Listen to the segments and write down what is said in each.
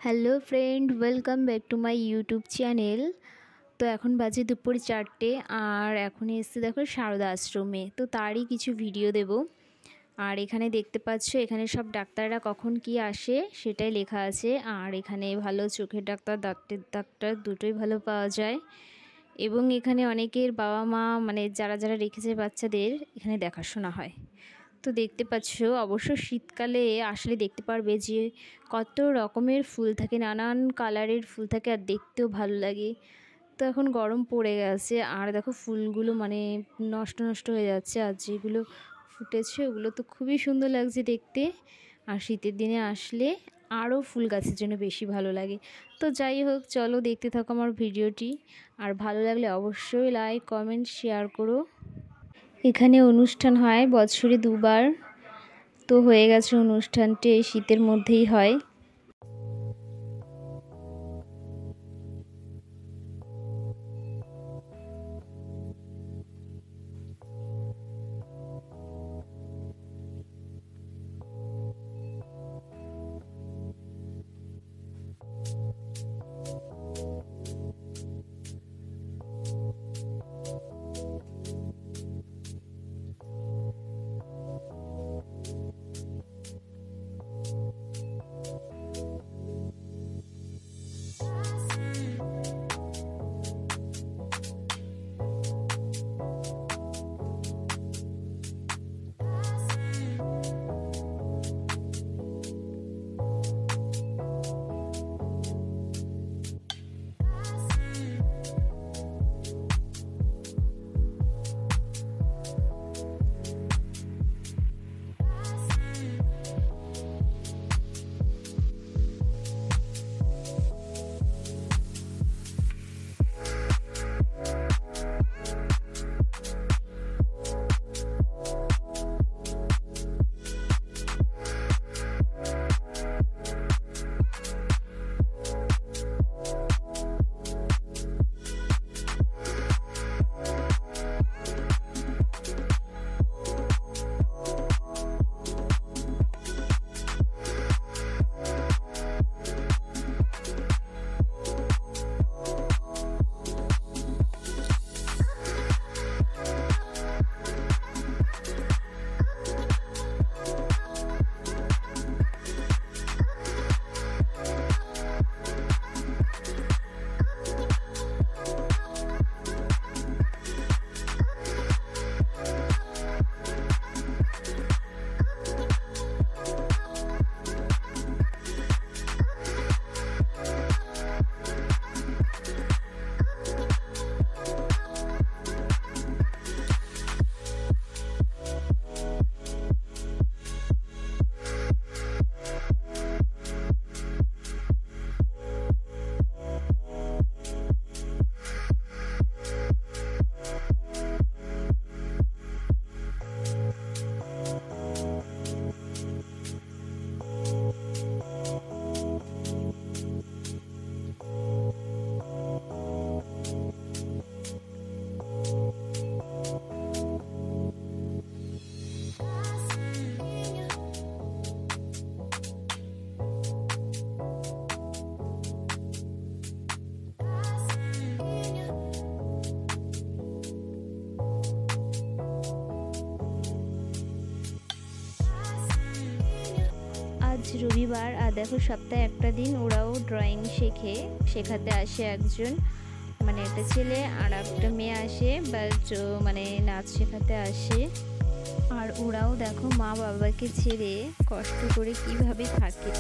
Hello friend, welcome back to my YouTube channel. তো এখন বাজে দুপুর 4টে আর এখন এসেছি দেখো সারদা আশ্রমে। তো তারই কিছু ভিডিও দেব। আর এখানে দেখতে পাচ্ছ এখানে সব ডাক্তাররা কখন কি আসে সেটাই লেখা আছে। আর এখানে ভালো চোখের ডাক্তার, দাঁতের ডাক্তার দুটোই ভালো পাওয়া যায়। এবং এখানে অনেকের বাবা মা মানে যারা যারা রেখেছে বাচ্চাদের এখানে দেখাশোনা হয়। তো দেখতে পাচ্ছ অবশ্য শীতকালে আসলে দেখতে পারবে যে কত রকমের ফুল থাকে, নানান কালারের ফুল থাকে আর দেখতেও ভালো লাগে। তো এখন গরম পড়ে গেছে আর দেখো ফুলগুলো মানে নষ্ট নষ্ট হয়ে যাচ্ছে, আর যেগুলো ফুটেছে ওগুলো তো খুবই সুন্দর লাগছে দেখতে। আর শীতের দিনে আসলে আরও ফুল গাছের জন্য বেশি ভালো লাগে। তো যাই হোক, চলো দেখতে থাকো আমার ভিডিওটি। আর ভালো লাগলে অবশ্যই লাইক কমেন্ট শেয়ার করো। এখানে অনুষ্ঠান হয় বছরে দুবার। তো হয়ে গেছে অনুষ্ঠানটি এই শীতের মধ্যেই হয়। আজ রবিবার আর দেখো সপ্তাহে একটা দিন ওরাও ড্রয়িং শেখাতে আসে একজন, মানে একটা ছেলে আর একটা মেয়ে আসে বা মানে নাচ শেখাতে আসে। আর ওরাও দেখো মা বাবাকে ছেড়ে কষ্ট করে কিভাবে থাকে।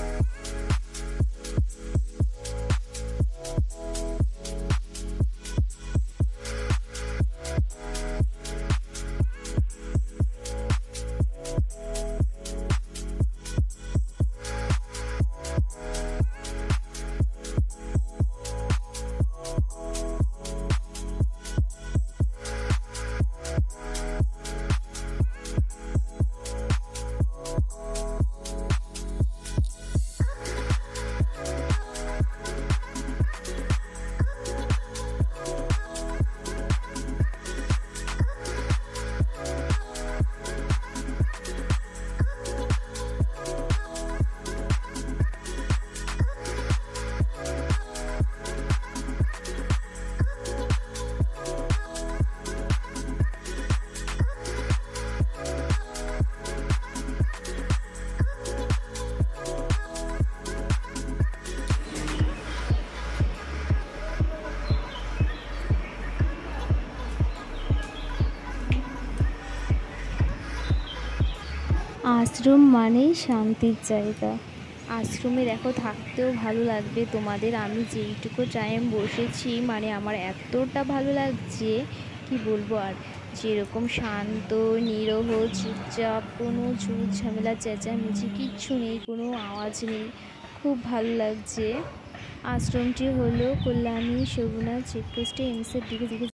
আশ্রম মানেই শান্তির জায়গা। আশ্রমে দেখো থাকতেও ভালো লাগবে তোমাদের। আমি যেইটুকু টাইম বসেছি মানে আমার এতটা ভালো লাগছে কি বলবো আর। যেরকম শান্ত নিরহ চুপচাপ, কোনো ঝুট ঝামেলা চেঁচামেচি কিচ্ছু নেই, কোনো আওয়াজ নেই, খুব ভালো লাগছে। আশ্রমটি হলো কল্যাণী শোভনা চেকপোস্টে এমসের দিকে